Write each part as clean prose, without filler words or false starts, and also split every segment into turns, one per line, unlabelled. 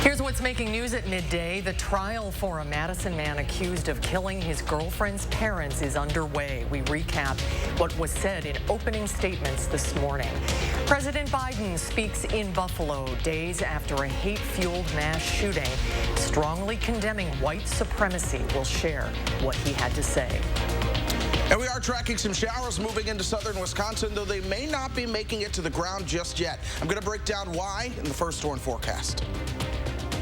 Here's what's making news at midday. The trial for a Madison man accused of killing his girlfriend's parents is underway. We recap what was said in opening statements this morning. President Biden speaks in Buffalo days after a hate-fueled mass shooting, strongly condemning white supremacy. We'll share what he had to say.
And we are tracking some showers moving into southern Wisconsin, though they may not be making it to the ground just yet. I'm going to break down why in the first storm forecast.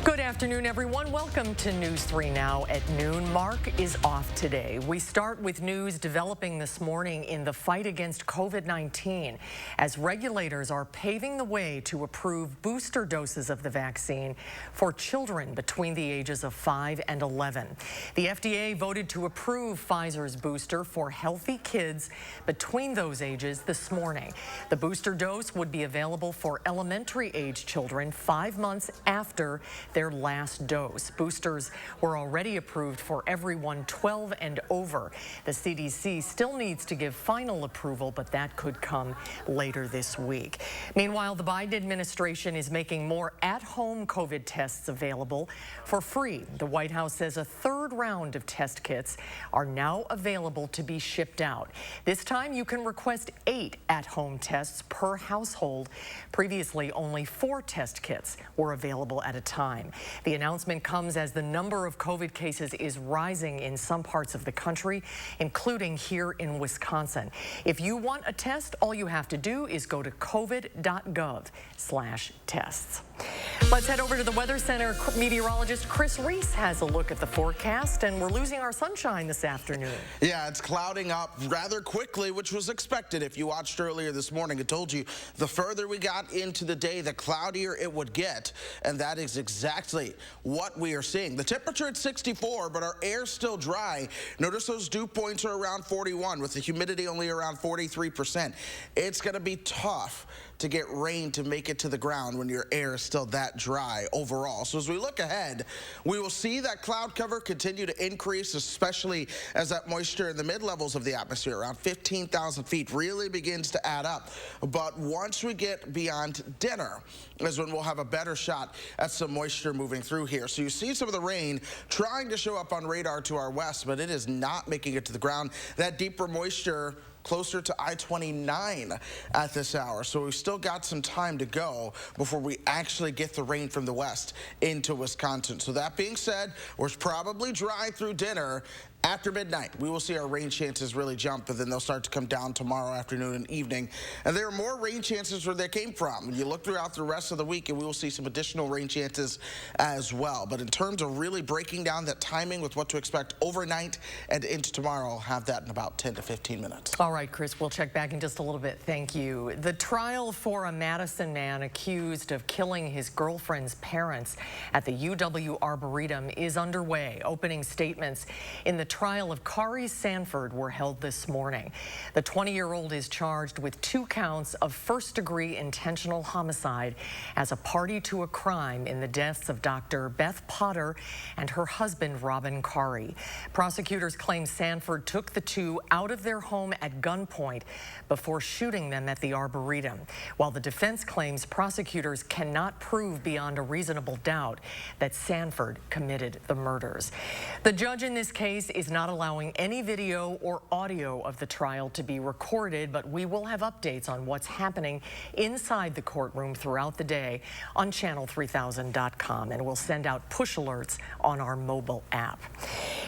Good afternoon, everyone. Welcome to News 3 Now at noon. Mark is off today. We start with news developing this morning in the fight against COVID-19 as regulators are paving the way to approve booster doses of the vaccine for children between the ages of 5 and 11. The FDA voted to approve Pfizer's booster for healthy kids between those ages this morning. The booster dose would be available for elementary age children 5 months after their last dose. Boosters were already approved for everyone 12 and over. The CDC still needs to give final approval, but that could come later this week. Meanwhile, the Biden administration is making more at-home COVID tests available for free. The White House says a third round of test kits are now available to be shipped out. This time you can request 8 at-home tests per household. Previously, only 4 test kits were available at a time. The announcement comes as the number of COVID cases is rising in some parts of the country, including here in Wisconsin. If you want a test, all you have to do is go to covid.gov/tests. Let's head over to the Weather Center. Meteorologist Chris Reese has a look at the forecast, and we're losing our sunshine this afternoon.
Yeah, it's clouding up rather quickly, which was expected. If you watched earlier this morning, it told you the further we got into the day, the cloudier it would get, and that is exactly what we are seeing. The temperature at 64, but our air's still dry. Notice those dew points are around 41 with the humidity only around 43%. It's going to be tough to get rain to make it to the ground when your air is still that dry overall. So as we look ahead, we will see that cloud cover continue to increase, especially as that moisture in the mid-levels of the atmosphere, around 15,000 feet, really begins to add up. But once we get beyond dinner is when we'll have a better shot at some moisture moving through here. So you see some of the rain trying to show up on radar to our west, but it is not making it to the ground. That deeper moisture closer to I-29 at this hour. So we've still got some time to go before we actually get the rain from the west into Wisconsin. So that being said, we're probably dry through dinner. After midnight, we will see our rain chances really jump, but then they'll start to come down tomorrow afternoon and evening. And there are more rain chances where they came from. You look throughout the rest of the week, and we will see some additional rain chances as well. But in terms of really breaking down that timing with what to expect overnight and into tomorrow, I'll have that in about 10 to 15 minutes.
All right, Chris, we'll check back in just a little bit. Thank you. The trial for a Madison man accused of killing his girlfriend's parents at the UW Arboretum is underway. Opening statements in the trial of Kari Sanford were held this morning. The 20-year-old is charged with 2 counts of first-degree intentional homicide as a party to a crime in the deaths of Dr. Beth Potter and her husband, Robin Kari. Prosecutors claim Sanford took the two out of their home at gunpoint before shooting them at the Arboretum, while the defense claims prosecutors cannot prove beyond a reasonable doubt that Sanford committed the murders. The judge in this case is not allowing any video or audio of the trial to be recorded, but we will have updates on what's happening inside the courtroom throughout the day on channel3000.com, and we'll send out push alerts on our mobile app.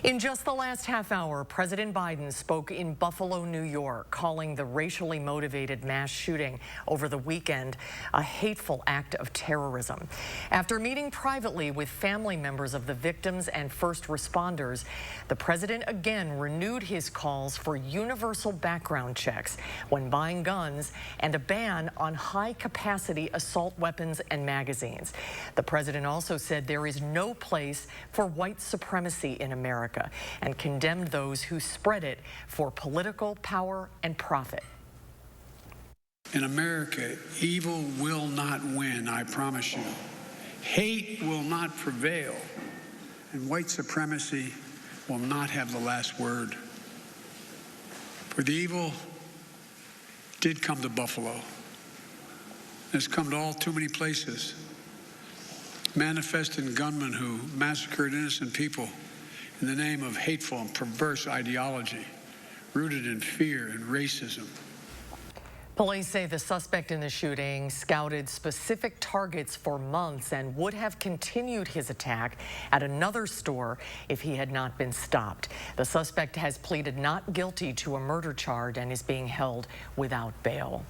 In just the last half hour, President Biden spoke in Buffalo, New York, calling the racially motivated mass shooting over the weekend a hateful act of terrorism. After meeting privately with family members of the victims and first responders, the president again renewed his calls for universal background checks when buying guns and a ban on high-capacity assault weapons and magazines. The president also said there is no place for white supremacy in America and condemned those who spread it for political power and profit.
In America, evil will not win, I promise you. Hate will not prevail, and white supremacy will not have the last word. For the evil did come to Buffalo. It's come to all too many places. manifesting gunmen who massacred innocent people in the name of hateful and perverse ideology rooted in fear and racism.
Police say the suspect in the shooting scouted specific targets for months and would have continued his attack at another store if he had not been stopped. The suspect has pleaded not guilty to a murder charge and is being held without bail.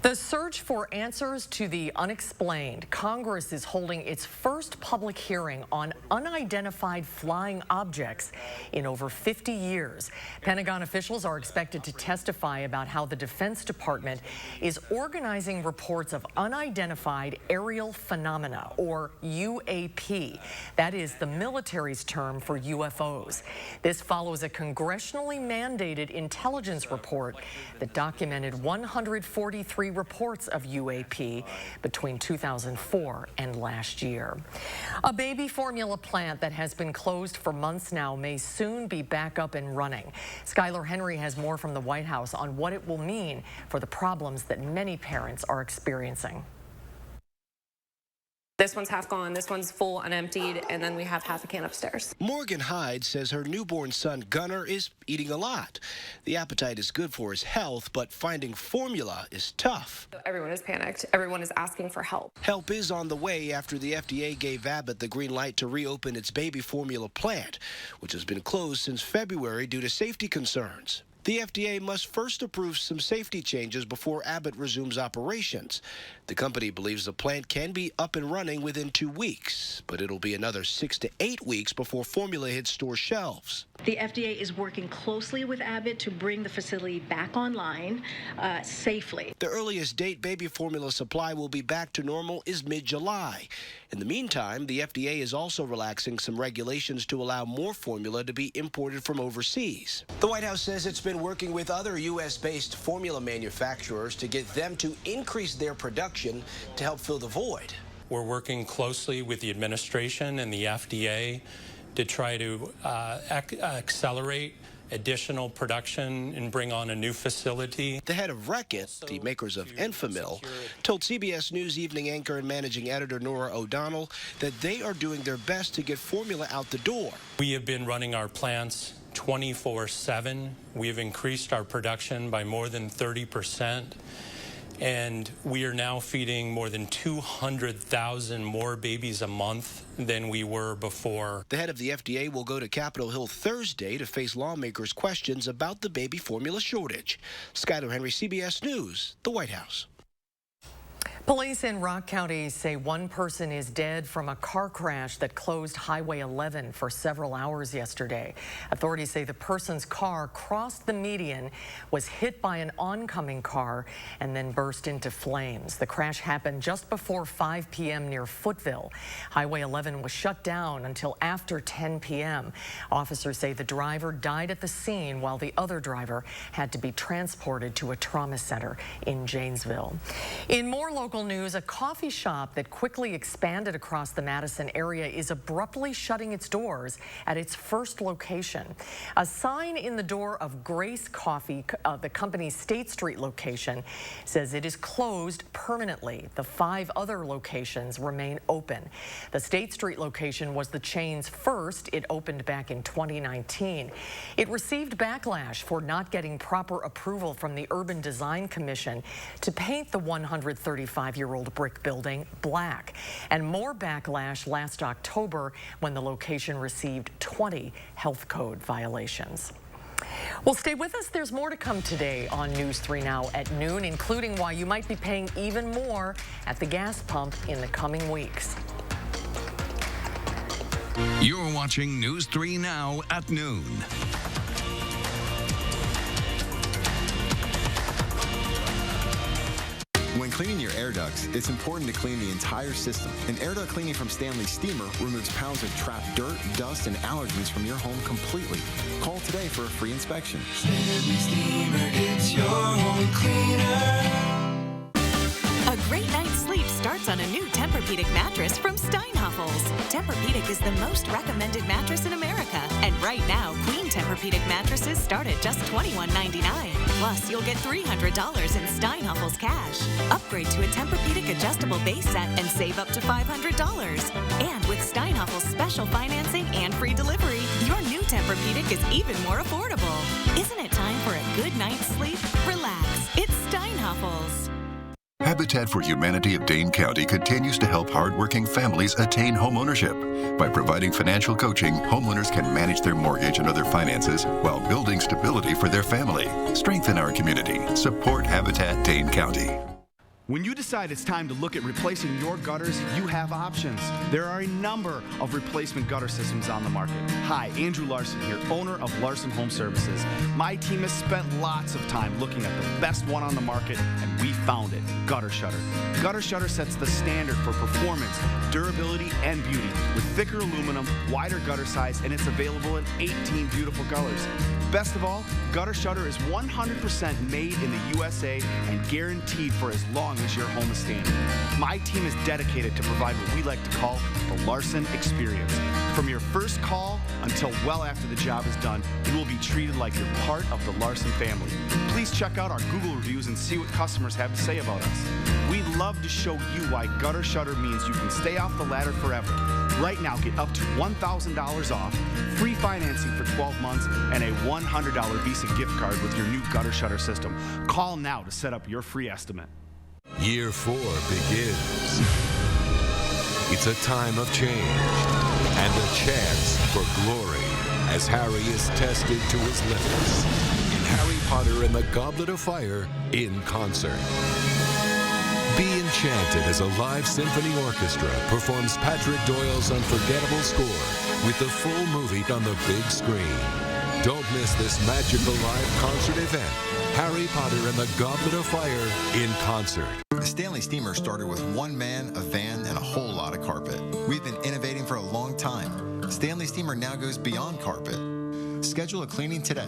The search for answers to the unexplained. Congress is holding its first public hearing on unidentified flying objects in over 50 years. Pentagon officials are expected to testify about how the Defense Department is organizing reports of unidentified aerial phenomena, or UAP. That is the military's term for UFOs. This follows a congressionally mandated intelligence report that documented 143 reports of UAP between 2004 and last year. A baby formula plant that has been closed for months now may soon be back up and running. Skylar Henry has more from the White House on what it will mean for the problems that many parents are experiencing.
This one's half gone, this one's full unemptied, and then we have half a can upstairs.
Morgan Hyde says her newborn son Gunnar is eating a lot. The appetite is good for his health, but finding formula is tough.
Everyone is panicked. Everyone is asking for help.
Help is on the way after the FDA gave Abbott the green light to reopen its baby formula plant, which has been closed since February due to safety concerns. The FDA must first approve some safety changes before Abbott resumes operations. The company believes the plant can be up and running within 2 weeks, but it'll be another 6 to 8 weeks before formula hits store shelves.
The FDA is working closely with Abbott to bring the facility back online safely.
The earliest date baby formula supply will be back to normal is mid-July. In the meantime, the FDA is also relaxing some regulations to allow more formula to be imported from overseas. The White House says it's been working with other U.S.-based formula manufacturers to get them to increase their production to help fill the void.
We're working closely with the administration and the FDA to try to accelerate additional production and bring on a new facility.
The head of Reckitt, the makers of Enfamil, told CBS News evening anchor and managing editor Nora O'Donnell that they are doing their best to get formula out the door.
We have been running our plants 24/7. We have increased our production by more than 30%. And we are now feeding more than 200,000 more babies a month than we were before.
The head of the FDA will go to Capitol Hill Thursday to face lawmakers' questions about the baby formula shortage. Skylar Henry, CBS News, the White House.
Police in Rock County say one person is dead from a car crash that closed Highway 11 for several hours yesterday. Authorities say the person's car crossed the median, was hit by an oncoming car, and then burst into flames. The crash happened just before 5 p.m. near Footville. Highway 11 was shut down until after 10 p.m. Officers say the driver died at the scene while the other driver had to be transported to a trauma center in Janesville. In more local news, a coffee shop that quickly expanded across the Madison area is abruptly shutting its doors at its first location. A sign in the door of Grace Coffee, the company's State Street location, says it is closed permanently. The 5 other locations remain open. The State Street location was the chain's first. It opened back in 2019. It received backlash for not getting proper approval from the Urban Design Commission to paint the 135-year-old brick building black, and more backlash last October when the location received 20 health code violations. Well, stay with us. There's more to come today on News 3 Now at noon, including why you might be paying even more at the gas pump in the coming weeks.
You're watching News 3 Now at noon.
When cleaning your air ducts, it's important to clean the entire system. An air duct cleaning from Stanley Steamer removes pounds of trapped dirt, dust, and allergens from your home completely. Call today for a free inspection.
Stanley Steamer gets your home cleaner.
A great night's sleep starts on a new Tempur-Pedic mattress from Steinhoffels. Tempur-Pedic is the most recommended mattress in America. And right now, Queen Tempur-Pedic mattresses start at just $21.99. Plus, you'll get $300 in Steinhafels cash. Upgrade to a Tempur-Pedic adjustable base set and save up to $500. And with Steinhafels special financing and free delivery, your new Tempur-Pedic is even more affordable. Isn't it time for a good night's sleep? Relax. It's Steinhafels.
Habitat for Humanity of Dane County continues to help hardworking families attain homeownership. By providing financial coaching, homeowners can manage their mortgage and other finances while building stability for their family. Strengthen our community. Support Habitat Dane County.
When you decide it's time to look at replacing your gutters, you have options. There are a number of replacement gutter systems on the market. Hi, Andrew Larson here, owner of Larson Home Services. My team has spent lots of time looking at the best one on the market, and we found it, Gutter Shutter. Gutter Shutter sets the standard for performance, durability, and beauty with thicker aluminum, wider gutter size, and it's available in 18 beautiful colors. Best of all, Gutter Shutter is 100% made in the USA and guaranteed for as long as your home is standing. My team is dedicated to provide what we like to call the Larson experience. From your first call until well after the job is done, you will be treated like you're part of the Larson family. Please check out our Google reviews and see what customers have to say about us. We'd love to show you why Gutter Shutter means you can stay off the ladder forever. Right now, get up to $1,000 off, free financing for 12 months, and a $100 Visa gift card with your new Gutter Shutter system. Call now to set up your free estimate.
Year 4 begins. It's a time of change and a chance for glory as Harry is tested to his limits in Harry Potter and the Goblet of Fire in concert. Be enchanted as a live symphony orchestra performs Patrick Doyle's unforgettable score with the full movie on the big screen. Don't miss this magical live concert event, Harry Potter and the Goblet of Fire in concert.
The Stanley Steamer started with one man, a van, and a whole lot of carpet. We've been innovating for a long time. Stanley Steamer now goes beyond carpet. Schedule a cleaning today.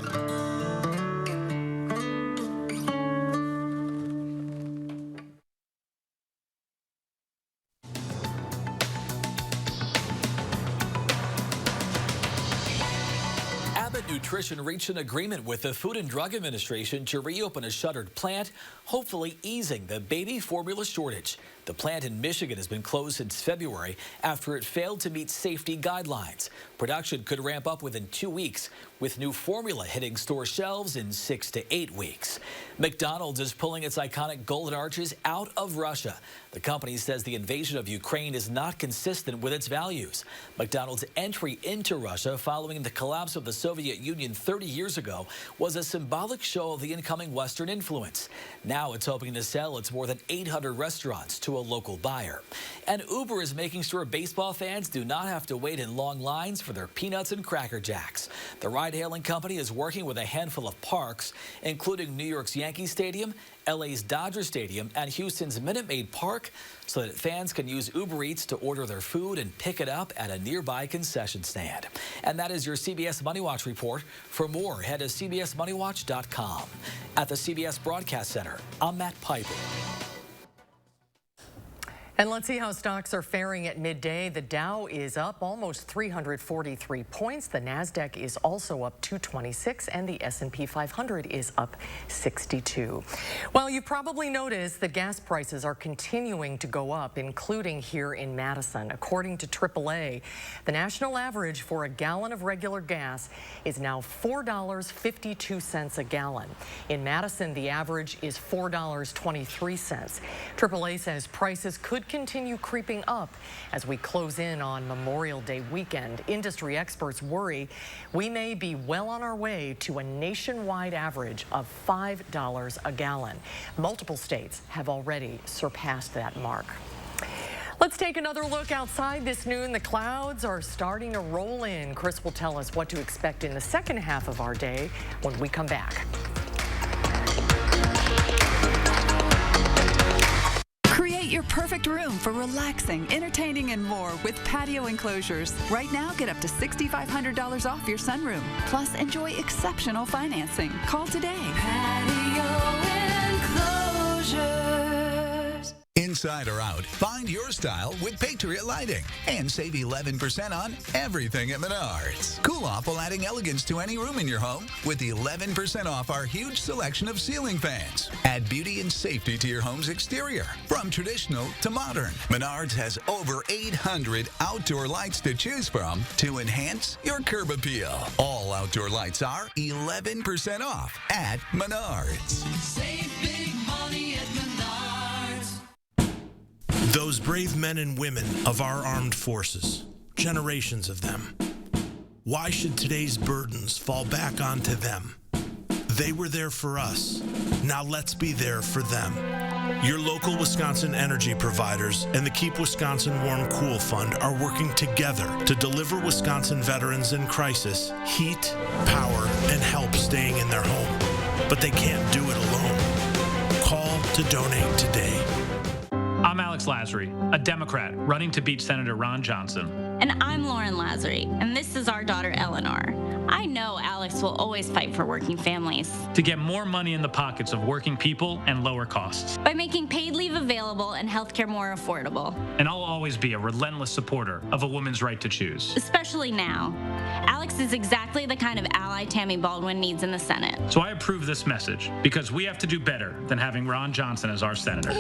Nutrition reached an agreement with the Food and Drug Administration to reopen a shuttered plant, hopefully easing the baby formula shortage. The plant in Michigan has been closed since February after it failed to meet safety guidelines. Production could ramp up within 2 weeks, with new formula hitting store shelves in 6 to 8 weeks. McDonald's is pulling its iconic golden arches out of Russia. The company says the invasion of Ukraine is not consistent with its values. McDonald's entry into Russia following the collapse of the Soviet Union 30 years ago was a symbolic show of the incoming Western influence. Now it's hoping to sell its more than 800 restaurants to a local buyer. And Uber is making sure baseball fans do not have to wait in long lines for their peanuts and Cracker Jacks. The ride-hailing company is working with a handful of parks, including New York's Yankee Stadium, LA's Dodger Stadium, and Houston's Minute Maid Park, so that fans can use Uber Eats to order their food and pick it up at a nearby concession stand. And that is your CBS Money Watch report. For more, head to cbsmoneywatch.com. At the CBS Broadcast Center, I'm Matt Piper.
And let's see how stocks are faring at midday. The Dow is up almost 343 points. The Nasdaq is also up 226, and the S&P 500 is up 62. Well, you've probably noticed that gas prices are continuing to go up, including here in Madison. According to AAA, the national average for a gallon of regular gas is now $4.52 a gallon. In Madison, the average is $4.23. AAA says prices could continue creeping up as we close in on Memorial Day weekend. Industry experts worry we may be well on our way to a nationwide average of $5 a gallon. Multiple states have already surpassed that mark. Let's take another look outside this noon. The clouds are starting to roll in. Chris will tell us what to expect in the second half of our day when we come back.
Create your perfect room for relaxing, entertaining, and more with patio enclosures. Right now, get up to $6,500 off your sunroom. Plus, enjoy exceptional financing. Call today.
Patio enclosures.
In
inside or out, find your style with Patriot Lighting and save 11% on everything at Menards. Cool off while adding elegance to any room in your home with 11% off our huge selection of ceiling fans. Add beauty and safety to your home's exterior, from traditional to modern. Menards has over 800 outdoor lights to choose from to enhance your curb appeal. All outdoor lights are 11% off at Menards.
Save big money at Menards.
Those brave men and women of our armed forces, generations of them. Why should today's burdens fall back onto them? They were there for us. Now let's be there for them. Your local Wisconsin energy providers and the Keep Wisconsin Warm Cool Fund are working together to deliver Wisconsin veterans in crisis heat, power, and help staying in their home. But they can't do it alone. Call to donate today.
I'm Alex Lasry, a Democrat running to beat Senator Ron Johnson.
And I'm Lauren Lasry, and this is our daughter Eleanor. I know Alex will always fight for working families.
To get more money in the pockets of working people and lower costs.
By making paid leave available and healthcare more affordable.
And I'll always be a relentless supporter of a woman's right to choose.
Especially now. Alex is exactly the kind of ally Tammy Baldwin needs in the Senate.
So I approve this message because we have to do better than having Ron Johnson as our senator.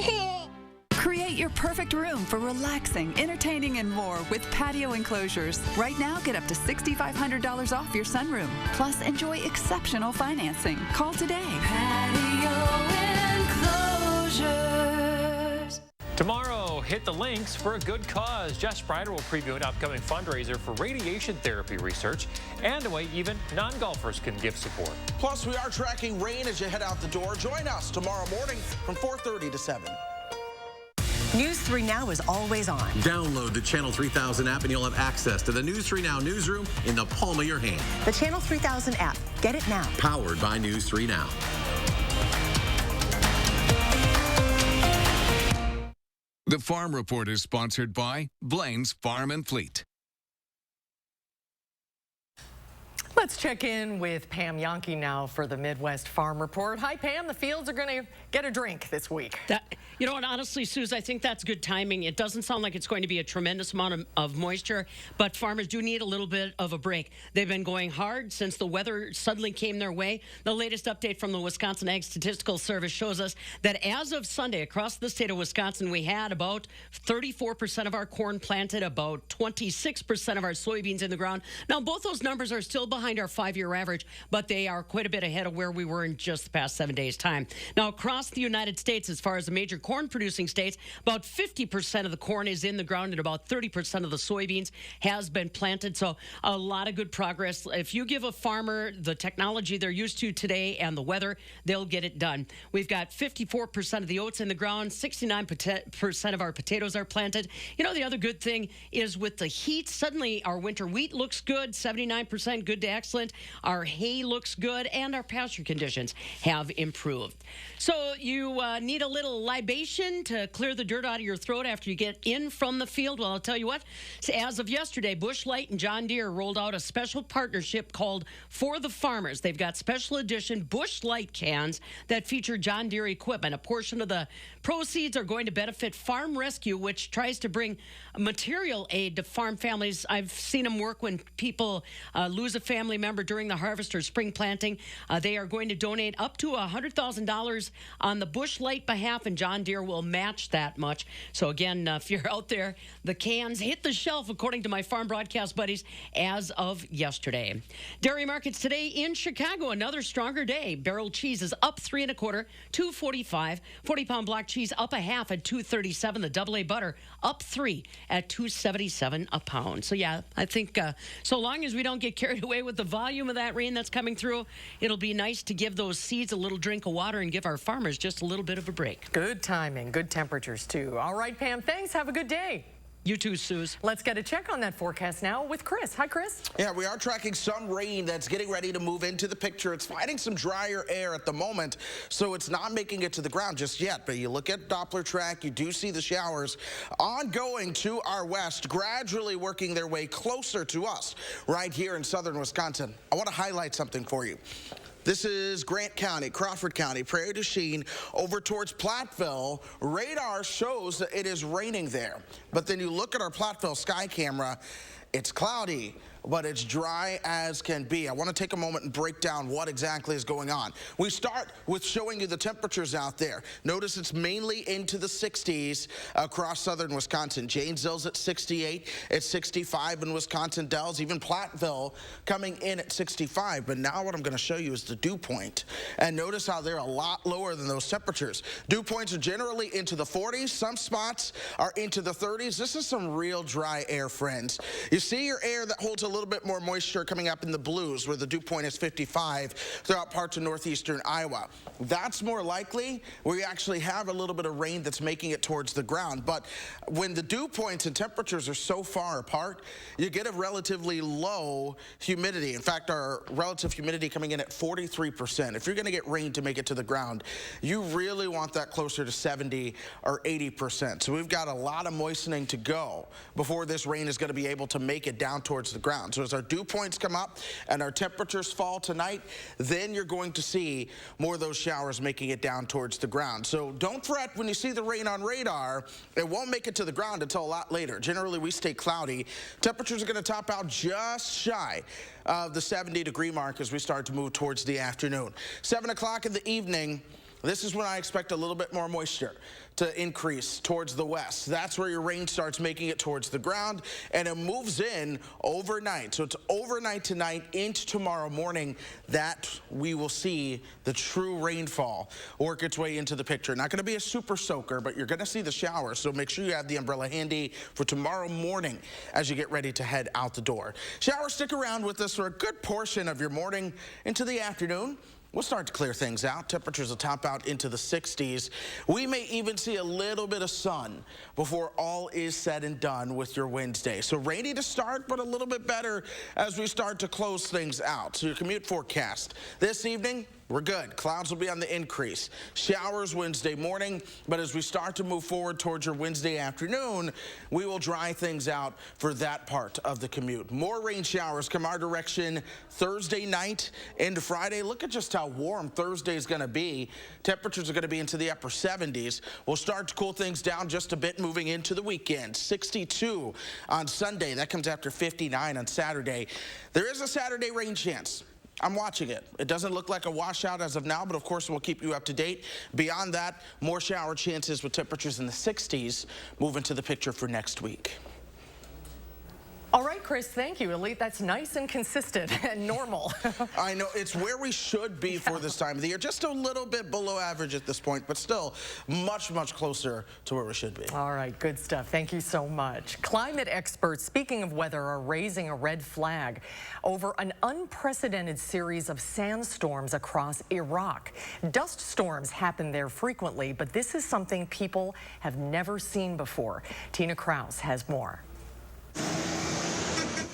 Create your perfect room for relaxing, entertaining, and more with patio enclosures. Right now, get up to $6,500 off your sunroom. Plus, enjoy exceptional financing. Call today.
Patio enclosures.
Tomorrow, hit the links for a good cause. Jeff Sprider will preview an upcoming fundraiser for radiation therapy research and a way even non-golfers can give support.
Plus, we are tracking rain as you head out the door. Join us tomorrow morning from 4:30 to 7.
News 3 Now is always on.
Download the Channel 3000 app and you'll have access to the News 3 Now newsroom in the palm of your hand.
The Channel 3000 app. Get it now.
Powered by News 3 Now.
The Farm Report is sponsored by Blaine's Farm and Fleet.
Let's check in with Pam Yonke now for the Midwest Farm Report. Hi, Pam. The fields are going to get a drink this week.
You know what, honestly, Suze, I think that's good timing. It doesn't sound like it's going to be a tremendous amount of moisture, but farmers do need a little bit of a break. They've been going hard since the weather suddenly came their way. The latest update from the Wisconsin Ag Statistical Service shows us that as of Sunday, across the state of Wisconsin, we had about 34% of our corn planted, about 26% of our soybeans in the ground. Now, both those numbers are still behind our 5-year average, but they are quite a bit ahead of where we were in just the past 7 days' time. Now, across the United States, as far as the major corn-producing states, about 50% of the corn is in the ground and about 30% of the soybeans has been planted. So a lot of good progress. If you give a farmer the technology they're used to today and the weather, they'll get it done. We've got 54% of the oats in the ground, 69% of our potatoes are planted. You know, the other good thing is with the heat, suddenly our winter wheat looks good, 79% good to excellent. Our hay looks good, and our pasture conditions have improved. So you need a little libation to clear the dirt out of your throat after you get in from the field. Well, I'll tell you what, as of yesterday, Busch Light and John Deere rolled out a special partnership called For the Farmers. They've got special edition Busch Light cans that feature John Deere equipment. A portion of the proceeds are going to benefit Farm Rescue, which tries to bring material aid to farm families. I've seen them work when people lose a family member during the harvest or spring planting. They are going to donate up to $100,000 on the Busch Light behalf, and John Deere will match that much. So again, if you're out there, the cans hit the shelf, according to my farm broadcast buddies, as of yesterday. Dairy markets today in Chicago, another stronger day. Barrel cheese is up 3 1/4, $2.45. 40-pound block cheese up a half at $2.37. The AA butter up 3 at $2.77 a pound. So yeah, I think so long as we don't get carried away with the volume of that rain that's coming through, it'll be nice to give those seeds a little drink of water and give our farmers just a little bit of a break.
Good timing, good temperatures too. All right, Pam, thanks. Have a good day.
You too, Suze.
Let's get a check on that forecast now with Chris. Hi, Chris.
Yeah, we are tracking some rain that's getting ready to move into the picture. It's finding some drier air at the moment, so it's not making it to the ground just yet. But you look at Doppler track, you do see the showers ongoing to our west, gradually working their way closer to us right here in southern Wisconsin. I want to highlight something for you. This is Grant County, Crawford County, Prairie du Chien, over towards Platteville. Radar shows that it is raining there. But then you look at our Platteville sky camera, it's cloudy, but it's dry as can be. I want to take a moment and break down what exactly is going on. We start with showing you the temperatures out there. Notice it's mainly into the 60s across southern Wisconsin. Janesville's at 68, it's 65 in Wisconsin Dells, even Platteville coming in at 65. But now what I'm going to show you is the dew point. And notice how they're a lot lower than those temperatures. Dew points are generally into the 40s. Some spots are into the 30s. This is some real dry air, friends. You see your air that holds a little bit more moisture coming up in the blues where the dew point is 55 throughout parts of northeastern Iowa. That's more likely where you actually have a little bit of rain that's making it towards the ground. But when the dew points and temperatures are so far apart, you get a relatively low humidity. In fact, our relative humidity coming in at 43%. If you're going to get rain to make it to the ground, you really want that closer to 70 or 80%. So we've got a lot of moistening to go before this rain is going to be able to make it down towards the ground. So as our dew points come up and our temperatures fall tonight, then you're going to see more of those showers making it down towards the ground. So don't fret when you see the rain on radar. It won't make it to the ground until a lot later. Generally, we stay cloudy. Temperatures are going to top out just shy of the 70-degree mark as we start to move towards the afternoon. 7 o'clock in the evening, this is when I expect a little bit more moisture to increase towards the west. That's where your rain starts making it towards the ground, and it moves in overnight. So it's overnight tonight into tomorrow morning that we will see the true rainfall work its way into the picture. Not going to be a super soaker, but you're going to see the showers, so make sure you have the umbrella handy for tomorrow morning as you get ready to head out the door. Showers stick around with us for a good portion of your morning into the afternoon. We'll start to clear things out. Temperatures will top out into the 60s. We may even see a little bit of sun before all is said and done with your Wednesday. So rainy to start, but a little bit better as we start to close things out. So your commute forecast this evening, we're good. Clouds will be on the increase. Showers Wednesday morning, but as we start to move forward towards your Wednesday afternoon, we will dry things out for that part of the commute. More rain showers come our direction Thursday night into Friday. Look at just how warm Thursday is going to be. Temperatures are going to be into the upper 70s. We'll start to cool things down just a bit moving into the weekend. 62 on Sunday. That comes after 59 on Saturday. There is a Saturday rain chance. I'm watching it. It doesn't look like a washout as of now, but of course we'll keep you up to date. Beyond that, more shower chances with temperatures in the 60s move into the picture for next week.
All right, Chris, thank you. Elite, that's nice and consistent and normal.
I know, it's where we should be for this time of the year. Just a little bit below average at this point, but still much, much closer to where we should be.
All right, good stuff. Thank you so much. Climate experts, speaking of weather, are raising a red flag over an unprecedented series of sandstorms across Iraq. Dust storms happen there frequently, but this is something people have never seen before. Tina Kraus has more.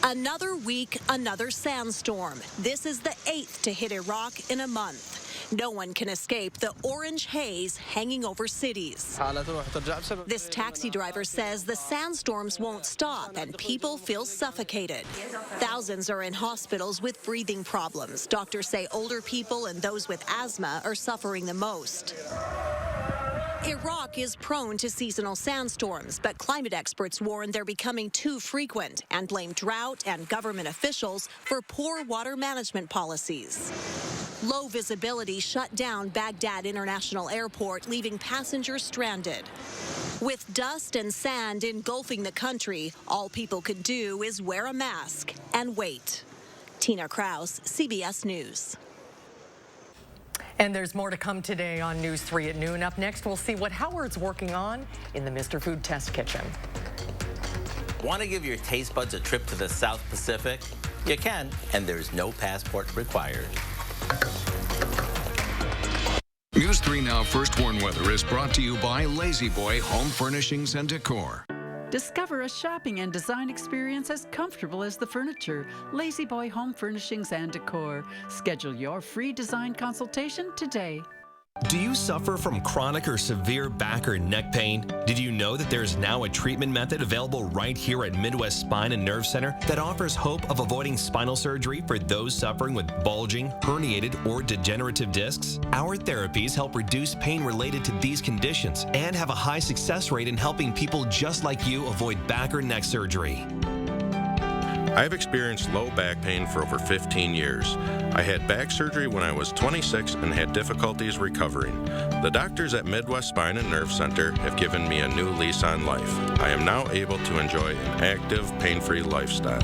Another week, another sandstorm. This is the 8th to hit Iraq in a month. No one can escape the orange haze hanging over cities. This taxi driver says the sandstorms won't stop and people feel suffocated. Thousands are in hospitals with breathing problems. Doctors say older people and those with asthma are suffering the most. Iraq is prone to seasonal sandstorms, but climate experts warn they're becoming too frequent and blame drought and government officials for poor water management policies. Low visibility shut down Baghdad International Airport, leaving passengers stranded. With dust and sand engulfing the country, all people could do is wear a mask and wait. Tina Kraus, CBS News.
And there's more to come today on News 3 at noon. Up next, we'll see what Howard's working on in the Mr. Food Test Kitchen.
Want to give your taste buds a trip to the South Pacific? You can, and there's no passport required.
News 3 Now First Warn Weather is brought to you by Lazy Boy Home Furnishings and Decor.
Discover a shopping and design experience as comfortable as the furniture. Lazy Boy Home Furnishings and Decor. Schedule your free design consultation today.
Do you suffer from chronic or severe back or neck pain? Did you know that there's now a treatment method available right here at Midwest Spine and Nerve Center that offers hope of avoiding spinal surgery for those suffering with bulging, herniated, or degenerative discs? Our therapies help reduce pain related to these conditions and have a high success rate in helping people just like you avoid back or neck surgery.
I've experienced low back pain for over 15 years. I had back surgery when I was 26 and had difficulties recovering. The doctors at Midwest Spine and Nerve Center have given me a new lease on life. I am now able to enjoy an active, pain-free lifestyle.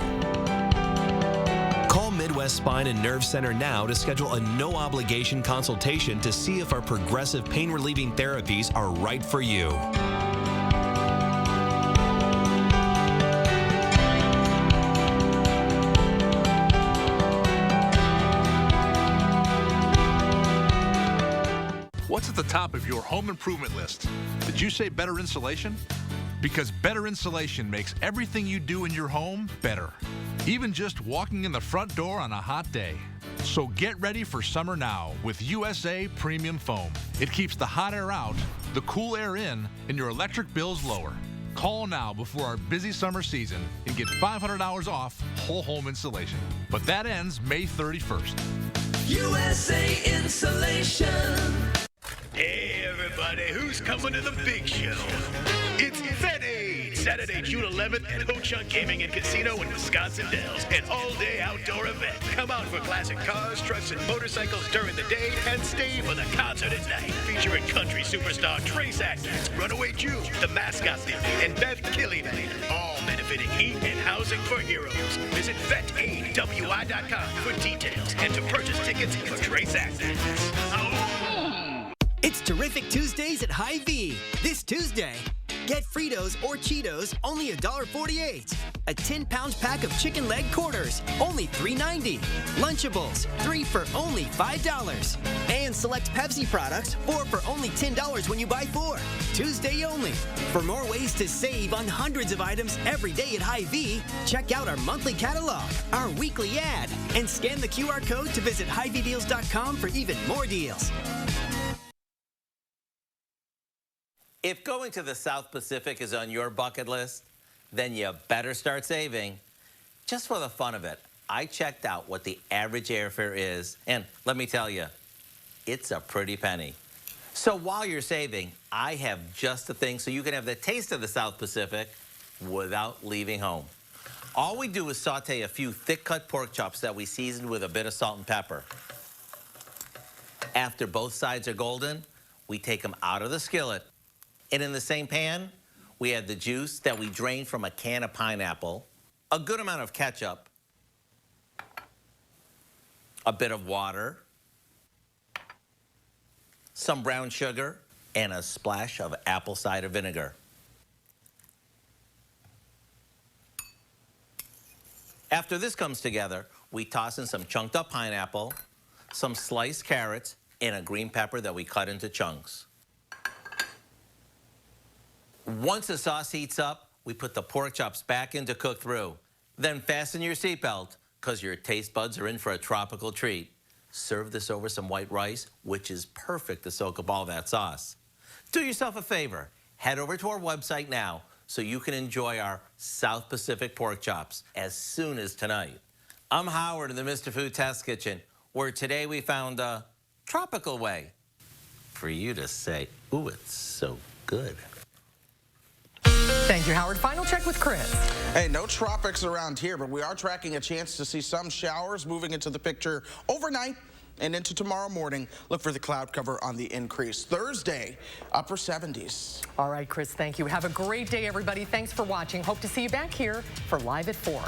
Call Midwest Spine and Nerve Center now to schedule a no-obligation consultation to see if our progressive pain-relieving therapies are right for you.
What's at the top of your home improvement list? Did you say better insulation? Because better insulation makes everything you do in your home better. Even just walking in the front door on a hot day. So get ready for summer now with USA Premium Foam. It keeps the hot air out, the cool air in, and your electric bills lower. Call now before our busy summer season and get $500 off whole home insulation. But that ends May 31st.
USA Insulation.
Hey everybody, who's coming to the big show? It's Fed Aid, Saturday, June 11th at Ho Chunk Gaming and Casino in Wisconsin Dells. An all-day outdoor event. Come out for classic cars, trucks, and motorcycles during the day and stay for the concert at night. Featuring country superstar Trace Atkins, Runaway Jew, the Mascot Theory, and Bev Killian. All benefiting Heat and Housing for Heroes. Visit VetAidWI.com for details and to purchase tickets for Trace Atkins.
It's Terrific Tuesdays at Hy-Vee. This Tuesday, get Fritos or Cheetos, only $1.48. A 10-pound pack of chicken leg quarters, only $3.90. Lunchables, 3 for only $5. And select Pepsi products, 4 for only $10 when you buy 4. Tuesday only. For more ways to save on hundreds of items every day at Hy-Vee, check out our monthly catalog, our weekly ad, and scan the QR code to visit HyVeeDeals.com for even more deals.
If going to the South Pacific is on your bucket list, then you better start saving. Just for the fun of it, I checked out what the average airfare is, and let me tell you, it's a pretty penny. So while you're saving, I have just the thing so you can have the taste of the South Pacific without leaving home. All we do is saute a few thick-cut pork chops that we seasoned with a bit of salt and pepper. After both sides are golden, we take them out of the skillet. And in the same pan, we add the juice that we drained from a can of pineapple, a good amount of ketchup, a bit of water, some brown sugar, and a splash of apple cider vinegar. After this comes together, we toss in some chunked up pineapple, some sliced carrots, and a green pepper that we cut into chunks. Once the sauce heats up, we put the pork chops back in to cook through. Then fasten your seatbelt, because your taste buds are in for a tropical treat. Serve this over some white rice, which is perfect to soak up all that sauce. Do yourself a favor. Head over to our website now so you can enjoy our South Pacific pork chops as soon as tonight. I'm Howard in the Mr. Food Test Kitchen, where today we found a tropical way for you to say, ooh, it's so good.
Thank you, Howard. Final check with Chris.
Hey, no tropics around here, but we are tracking a chance to see some showers moving into the picture overnight and into tomorrow morning. Look for the cloud cover on the increase. Thursday, upper 70s.
All right, Chris, thank you. Have a great day, everybody. Thanks for watching. Hope to see you back here for Live at 4.